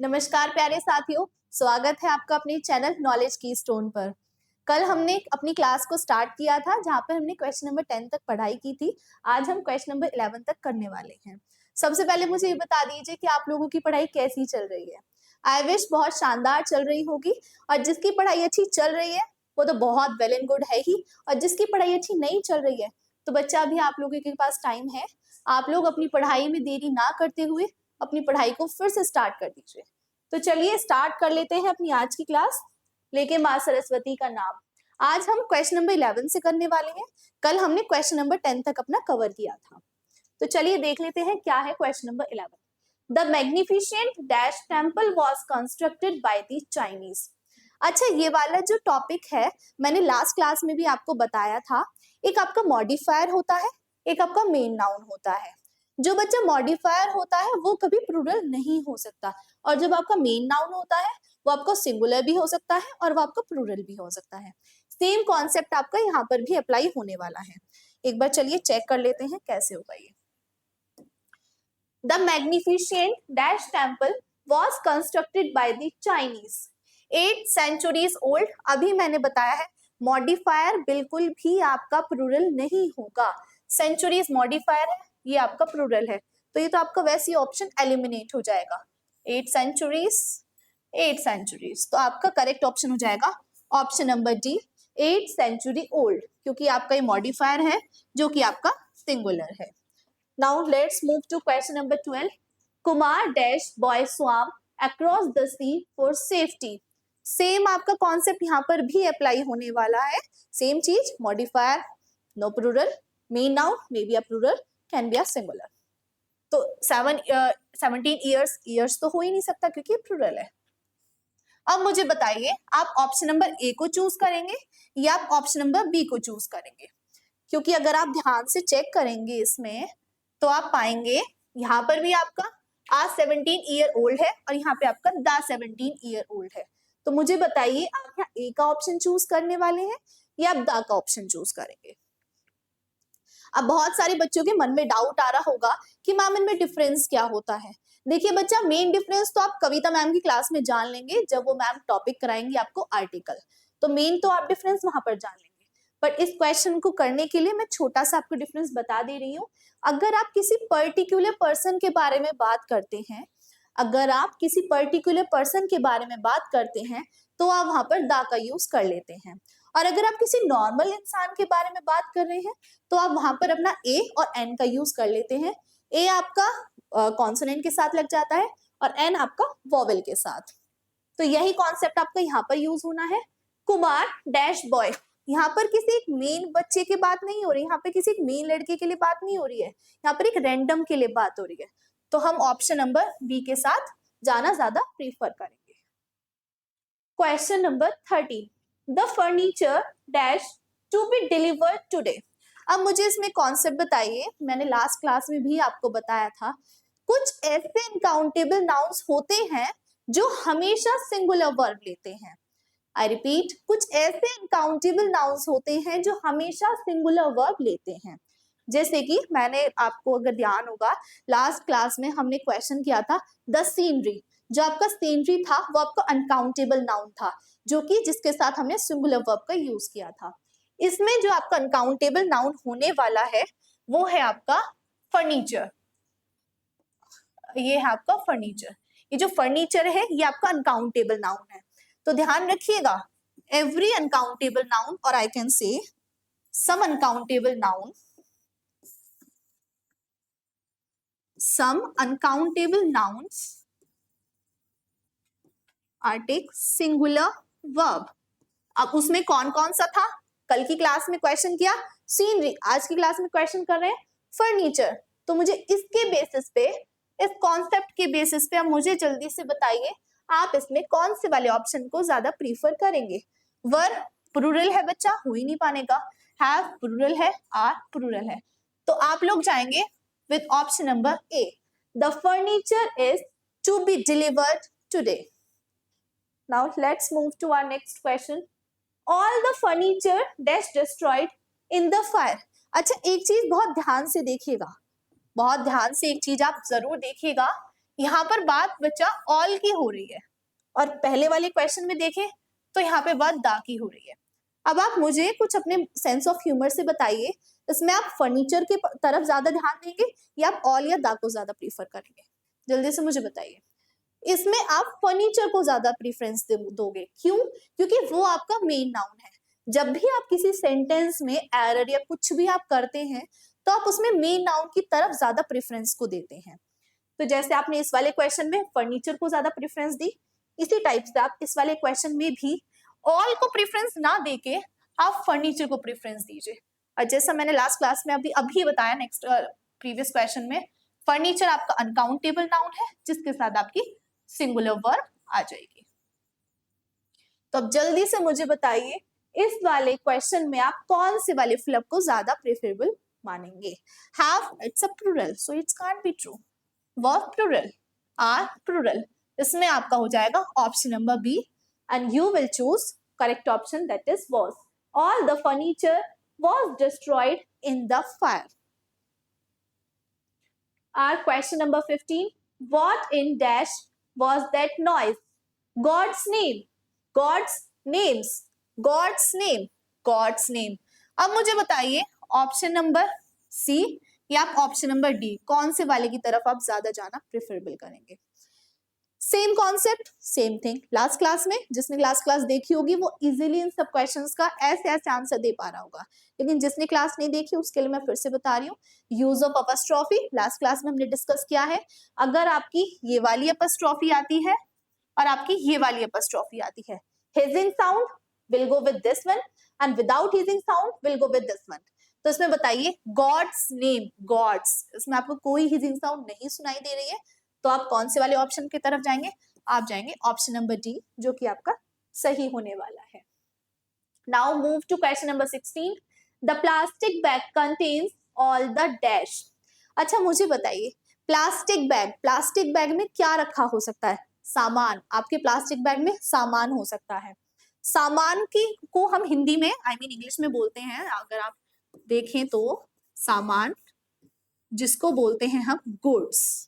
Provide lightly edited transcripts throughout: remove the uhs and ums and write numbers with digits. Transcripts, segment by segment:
नमस्कार प्यारे साथियों, स्वागत है आपका अपने चैनल नॉलेज की स्टोन पर। कल हमने अपनी क्लास को स्टार्ट किया था जहां पर हमने क्वेश्चन नंबर 10 तक पढ़ाई की थी। आज हम क्वेश्चन नंबर 11 तक करने वाले हैं। सबसे पहले मुझे ये बता दीजिए कि आप लोगों की पढ़ाई कैसी चल रही है। आई विश बहुत शानदार चल रही होगी, और जिसकी पढ़ाई अच्छी चल रही है वो तो बहुत वेल एंड गुड है ही, और जिसकी पढ़ाई अच्छी नहीं चल रही है तो बच्चा अभी आप लोगों के पास टाइम है। आप लोग अपनी पढ़ाई में देरी ना करते हुए अपनी पढ़ाई को फिर से स्टार्ट कर दीजिए। तो चलिए स्टार्ट कर लेते हैं अपनी आज की क्लास, लेके माँ सरस्वती का नाम। आज हम क्वेश्चन नंबर 11 से करने वाले हैं। कल हमने क्वेश्चन नंबर 10 तक अपना कवर किया था। तो चलिए देख लेते हैं क्या है question number 11। The magnificent dash temple was constructed by the Chinese. अच्छा, ये वाला जो टॉपिक है मैंने लास्ट क्लास में भी आपको बताया था। एक आपका मॉडिफायर होता है, एक आपका मेन नाउन होता है। जो बच्चा मॉडिफायर होता है वो कभी प्लूरल नहीं हो सकता, और जब आपका मेन नाउन होता है वो आपका सिंगुलर भी हो सकता है और वो आपका प्लूरल भी हो सकता है। सेम कॉन्सेप्ट आपका यहाँ पर भी अप्लाई होने वाला है। एक बार चलिए चेक कर लेते हैं कैसे होगा ये। The magnificent dash temple was constructed by the Chinese 8 centuries old. अभी मैंने बताया है मॉडिफायर बिल्कुल भी आपका प्लूरल नहीं होगा। सेंचुरीज मॉडिफायर है, ये आपका प्लूरल है, तो ये तो आपका वैसे ही ऑप्शन एलिमिनेट हो जाएगा। 8 centuries, तो आपका करेक्ट ऑप्शन हो जाएगा option number D, 8 century old, क्योंकि आपका ये मॉडिफायर है जो कि आपका सिंगुलर है। Now let's move to question number 12. Kumar dash boy swam across the sea for safety. Same आपका कॉन्सेप्ट यहाँ पर भी अप्लाई होने वाला है। सेम चीज, modifier no plural, main noun may be a plural, can be a singular. तो 17 years तो हो ही नहीं सकता क्योंकि प्लूरल है। अब मुझे बताइए आप ऑप्शन नंबर ए को चूज करेंगे या आप ऑप्शन नंबर बी को चूज करेंगे, क्योंकि अगर आप ध्यान से चेक करेंगे इसमें तो आप पाएंगे यहाँ पर भी आपका आ 17 ईयर ओल्ड है और यहाँ पे आपका द 17 ईयर ओल्ड है। तो मुझे बताइए आप यहाँ ए का ऑप्शन चूज करने वाले हैं या आप द का ऑप्शन चूज करेंगे। अब बहुत सारे बच्चों के मन में डाउट आ रहा होगा कि मैम इनमें डिफरेंस क्या होता है। देखिए बच्चा, मेन डिफरेंस तो आप कविता मैम की क्लास में जान लेंगे जब वो मैम टॉपिक कराएंगे आपको आर्टिकल, तो मेन तो आप डिफरेंस वहां पर जान लेंगे। बट इस क्वेश्चन को करने के लिए मैं छोटा सा आपको डिफरेंस बता दे रही हूँ। अगर आप किसी पर्टिकुलर पर्सन के बारे में बात करते हैं, अगर आप किसी पर्टिकुलर पर्सन के बारे में बात करते हैं तो आप वहां पर द का यूज कर लेते हैं, और अगर आप किसी नॉर्मल इंसान के बारे में बात कर रहे हैं तो आप वहां पर अपना ए और एन का यूज कर लेते हैं। ए आपका कॉन्सोनेंट के साथ लग जाता है और एन आपका वोवेल के साथ। तो यही कॉन्सेप्ट आपका यहाँ पर यूज होना है। कुमार डैश बॉय, यहाँ पर किसी एक मेन बच्चे की बात नहीं हो रही, यहाँ पे किसी एक मेन लड़के के लिए बात नहीं हो रही है, यहाँ पर एक रैंडम के लिए बात हो रही है। तो हम ऑप्शन नंबर बी के साथ जाना ज्यादा प्रीफर करेंगे। Question number 13, the furniture dash to be delivered today. अब मुझे इसमें कॉन्सेप्ट बताइए, मैंने लास्ट क्लास में भी आपको बताया था कुछ ऐसे अनकाउंटेबल नाउन्स होते हैं जो हमेशा सिंगुलर वर्ब लेते हैं। आई रिपीट, कुछ ऐसे अनकाउंटेबल नाउन्स होते हैं जो हमेशा सिंगुलर वर्ब लेते हैं। जैसे कि मैंने आपको अगर ध्यान होगा लास्ट क्लास में हमने क्वेश्चन किया था द सीनरी, जो आपका सीनरी था वो आपका अनकाउंटेबल नाउन था, जो कि जिसके साथ हमने सिंगुलर वर्ब का यूज किया था। इसमें जो आपका अनकाउंटेबल नाउन होने वाला है वो है आपका फर्नीचर। ये है आपका फर्नीचर। ये जो फर्नीचर है ये आपका अनकाउंटेबल नाउन है। तो ध्यान रखिएगा, एवरी अनकाउंटेबल नाउन, और I can say some uncountable noun, some uncountable nouns are take singular verb। अब उसमें कौन कौन सा था, कल की क्लास में क्वेश्चन किया सीनरी, आज की क्लास में क्वेश्चन कर रहे हैं फर्नीचर। तो मुझे इसके बेसिस पे, इस कॉन्सेप्ट के बेसिस पे अब मुझे जल्दी से बताइए आप इसमें कौन से वाले ऑप्शन को ज्यादा प्रीफर करेंगे। वर्ब प्लूरल है बच्चा, हो ही नहीं पाने का, हैव प्लूरल है, आर प्लूरल है, तो आप लोग जाएंगे with option number A. The furniture is to be delivered today. Now let's move to our next question. All the furniture dash destroyed in the fire. अच्छा, एक चीज बहुत ध्यान से देखिएगा, बहुत ध्यान से एक चीज आप जरूर देखिएगा, यहाँ पर बात बच्चा ऑल की हो रही है और पहले वाले क्वेश्चन में देखें तो यहाँ पे बात दा की हो रही है। अब आप मुझे कुछ अपने सेंस ऑफ ह्यूमर से बताइए, इसमें आप फर्नीचर की तरफ ज्यादा ध्यान देंगे या आप ऑल या दा को ज्यादा प्रीफर करेंगे? जल्दी से मुझे बताइए। इसमें आप फर्नीचर को ज्यादा प्रीफरेंस दोगे, क्यों? क्योंकि वो आपका मेन नाउन है। जब भी आप किसी सेंटेंस में एरर या कुछ भी आप करते हैं तो आप उसमें मेन नाउन की तरफ ज्यादा प्रेफरेंस को देते हैं। तो जैसे आपने इस वाले क्वेश्चन में फर्नीचर को ज्यादा प्रेफरेंस दी, इसी टाइप से आप इस वाले क्वेश्चन में भी ऑल को प्रेफरेंस ना देके आप फर्नीचर को प्रेफरेंस दीजिए। और जैसा मैंने लास्ट क्लास में अभी बताया नेक्स्ट प्रीवियस क्वेश्चन में, फर्नीचर आपका अनकाउंटेबल नाउन है जिसके साथ आपकी सिंगुलर वर्ब आ जाएगी। तो अब जल्दी से मुझे बताइए इस वाले क्वेश्चन में आप कौन से वाले फ्लब को ज्यादा प्रेफरेबल मानेंगे? Have, it's a plural so it's can't be true. Verb plural, are plural, इसमें आपका हो जाएगा option number B and you will choose correct option that is was. All the furniture was destroyed in the fire. Our question number 15, what in dash was that noise? God's name, God's names, God's name, God's name. अब मुझे बताइए option number सी या आप option number D, कौन से वाले की तरफ आप ज्यादा जाना प्रेफरेबल करेंगे? Same concept, same thing. Last class में जिसने लास्ट क्लास देखी होगी वो इजीली इन सब क्वेश्चंस का ऐसे ऐसे आंसर दे पा रहा होगा, लेकिन जिसने क्लास नहीं देखी उसके लिए मैं फिर से बता रही हूँ। Use of apostrophe last class में हमने डिस्कस किया है। अगर आपकी ये वाली अपस्ट्रॉफी आती है और आपकी ये वाली अपस्ट्रॉफी आती है, hissing sound will go with this one and without hissing sound will go with this one. तो इसमें बताइए गॉड्स नेम, गॉड्स, इसमें आपको कोई हिजिंग साउंड नहीं सुनाई दे रही है, तो आप कौन से वाले ऑप्शन की तरफ जाएंगे? आप जाएंगे ऑप्शन नंबर डी, जो कि आपका सही होने वाला है। Now move to question number 16, the plastic bag contains all the dash. अच्छा मुझे बताइए प्लास्टिक बैग में क्या रखा हो सकता है? सामान। आपके प्लास्टिक बैग में सामान हो सकता है। सामान की को हम हिंदी में इंग्लिश में बोलते हैं, अगर आप देखें तो सामान, जिसको बोलते हैं हम गुड्स।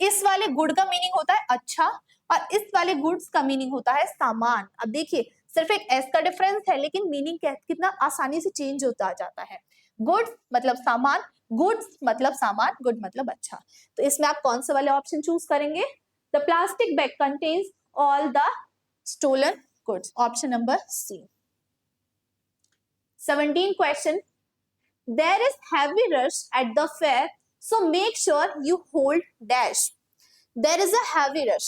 इस वाले गुड का मीनिंग होता है अच्छा और इस वाले गुड्स का मीनिंग होता है सामान। अब देखिए सिर्फ एक एस का डिफरेंस है लेकिन मीनिंग कितना आसानी से चेंज होता जाता है। गुड्स मतलब सामान, गुड्स मतलब सामान, गुड मतलब अच्छा। तो इसमें आप कौन से वाले ऑप्शन चूज करेंगे? The plastic bag contains all the stolen goods, option number C. 17 question, there is heavy rush at the fair so make sure you hold dash. There is a heavy rush.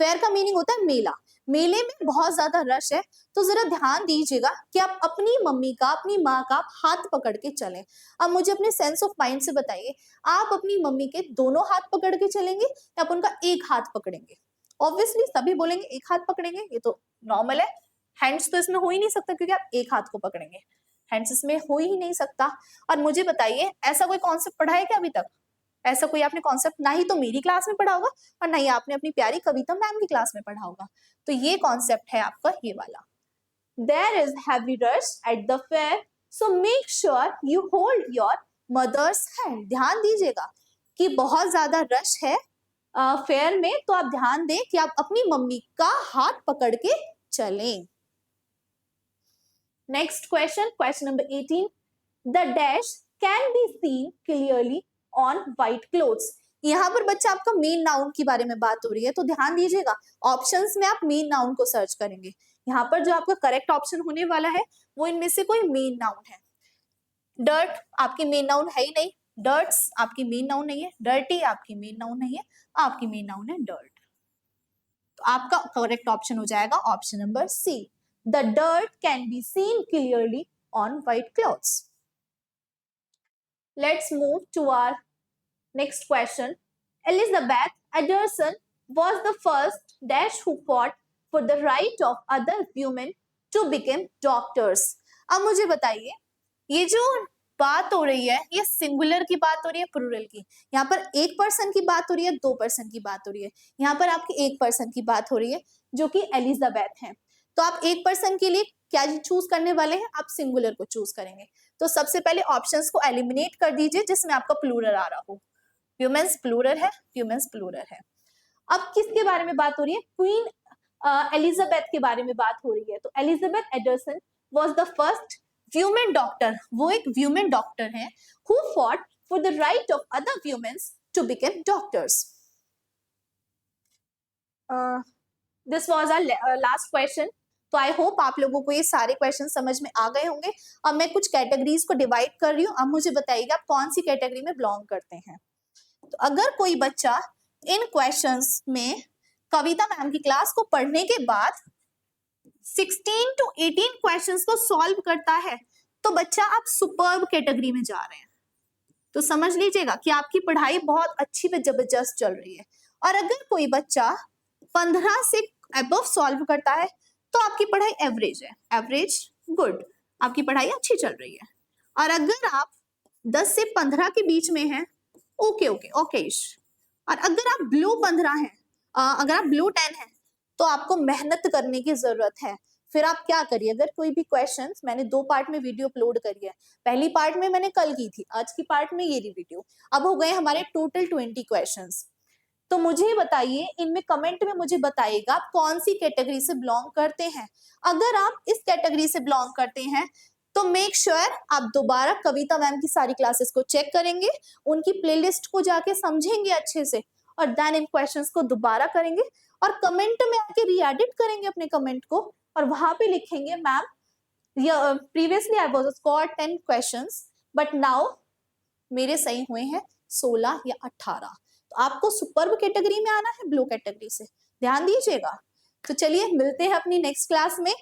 Fair का meaning होता है मेला। मेले में बहुत ज्यादा rush है, तो जरा ध्यान दीजिएगा कि आप अपनी मम्मी का, अपनी माँ का आप हाथ पकड़ के चलें। अब मुझे अपने सेंस ऑफ माइंड से बताइए, आप अपनी मम्मी के दोनों हाथ पकड़ के चलेंगे या आप उनका एक हाथ पकड़ेंगे? ऑब्वियसली सभी बोलेंगे एक हाथ पकड़ेंगे, ये तो नॉर्मल है। हैंड्स तो इसमें हो ही नहीं सकता क्योंकि आप एक हाथ को पकड़ेंगे, हैंड्स इसमें हो ही नहीं सकता। और मुझे बताइए ऐसा कोई कॉन्सेप्ट पढ़ा है क्या अभी तक? ऐसा कोई आपने कॉन्सेप्ट ना ही तो मेरी क्लास में पढ़ा होगा और ना ही आपने अपनी प्यारी कविता मैम की क्लास में पढ़ा होगा। तो ये कॉन्सेप्ट है आपका ये वाला, there is heavy rush at the fair so make sure you hold your mother's hand. ध्यान दीजिएगा कि बहुत ज्यादा रश है फेयर में, तो आप ध्यान दें कि आप अपनी मम्मी का हाथ पकड़ के चलें। Next question, question number 18, the dash can be seen clearly on white clothes. यहाँ पर बच्चा आपका मेन नाउन के बारे में बात हो रही है, तो ध्यान दीजिएगा ऑप्शंस में आप मेन नाउन को सर्च करेंगे। यहाँ पर जो आपका करेक्ट ऑप्शन होने वाला है वो इनमें से कोई मेन नाउन है। डर्ट आपकी मेन नाउन है ही नहीं, डर्ट्स आपकी मेन नाउन नहीं है, डर्टी आपकी मेन नाउन नहीं है, आपकी मेन नाउन है डर्ट। तो आपका करेक्ट ऑप्शन हो जाएगा option number C, the dirt can be seen clearly on white clothes. Let's move to our next question. Elizabeth Ederson was the first dash who fought for the right of other women to become doctors. अब मुझे बताइए ये जो बात हो रही है ये सिंगुलर की बात हो रही है प्लूरल की? यहाँ पर एक पर्सन की बात हो रही है, दो पर्सन की बात हो रही है? यहाँ पर आपकी एक पर्सन की बात हो रही है जो कि एलिजाबेथ है। तो आप एक पर्सन के लिए क्या चूज करने वाले हैं? आप सिंगुलर को चूज करेंगे। तो सबसे पहले ऑप्शंस को एलिमिनेट कर दीजिए जिसमें आपका प्लूरल आ रहा हो। व्यूमेन्स प्लूरल है, व्यूमेन्स प्लूरल है। अब किसके बारे में बात हो रही है? क्वीन एलिजाबेथ के बारे में बात हो रही है। तो Elizabeth Anderson was the first women doctor, वो एक व्यूमेन डॉक्टर है who fought for the right of other womens to become doctors. This was our last question. तो आई होप आप लोगों को ये सारे क्वेश्चन समझ में आ गए होंगे। अब मैं कुछ कैटेगरीज को डिवाइड कर रही हूँ, अब मुझे बताइएगा आप कौन सी कैटेगरी में बिलोंग करते हैं। तो अगर कोई बच्चा इन क्वेश्चंस में कविता मैम की क्लास को पढ़ने के बाद 16 to 18 क्वेश्चंस को सॉल्व करता है तो बच्चा आप सुपर्ब कैटेगरी में जा रहे हैं। तो समझ लीजिएगा कि आपकी पढ़ाई बहुत अच्छी पे जबरदस्त चल रही है। और अगर कोई बच्चा 15 से अबव सॉल्व करता है तो आपकी पढ़ाई एवरेज है, एवरेज गुड, आपकी पढ़ाई अच्छी चल रही है। और अगर आप 10 से 15 के बीच में हैं, ओके ओके ओकेश। और अगर आप ब्लू 15 हैं, अगर आप ब्लू 10 हैं तो आपको मेहनत करने की जरूरत है। फिर आप क्या करिए, अगर कोई भी क्वेश्चंस, मैंने 2 पार्ट में वीडियो अपलोड करी है, पहली पार्ट में मैंने कल की थी, आज की पार्ट में ये वीडियो, अब हो गए हमारे टोटल 20 क्वेश्चंस। तो मुझे बताइए, इनमें कमेंट में मुझे बताइएगा आप कौन सी कैटेगरी से बिलोंग करते हैं। अगर आप इस कैटेगरी से बिलोंग करते हैं तो मेक श्योर आप दोबारा कविता मैम की सारी क्लासेस को चेक करेंगे, उनकी प्लेलिस्ट को जाके समझेंगे अच्छे से, और देन इन क्वेश्चंस को दोबारा करेंगे और कमेंट में आके रीएडिट करेंगे अपने कमेंट को, और वहां पे लिखेंगे ma'am previously I was score 10 questions but now मेरे सही हुए हैं 16 या 18। तो आपको सुपर्ब कैटेगरी में आना है, ब्लू कैटेगरी से, ध्यान दीजिएगा। तो चलिए मिलते हैं अपनी नेक्स्ट क्लास में।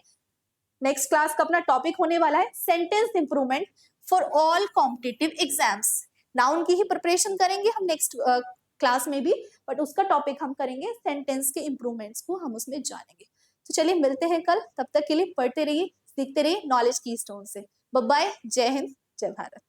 नेक्स्ट क्लास का अपना टॉपिक होने वाला है sentence improvement for all competitive exams. Noun की ही प्रिपरेशन करेंगे हम नेक्स्ट क्लास में भी, बट उसका टॉपिक हम करेंगे सेंटेंस के इंप्रूवमेंट्स को हम उसमें जानेंगे। तो चलिए मिलते हैं कल, तब तक के लिए पढ़ते रहिए, सीखते रहिए नॉलेज की स्टोन से। बाय बाय, जय हिंद, जय भारत।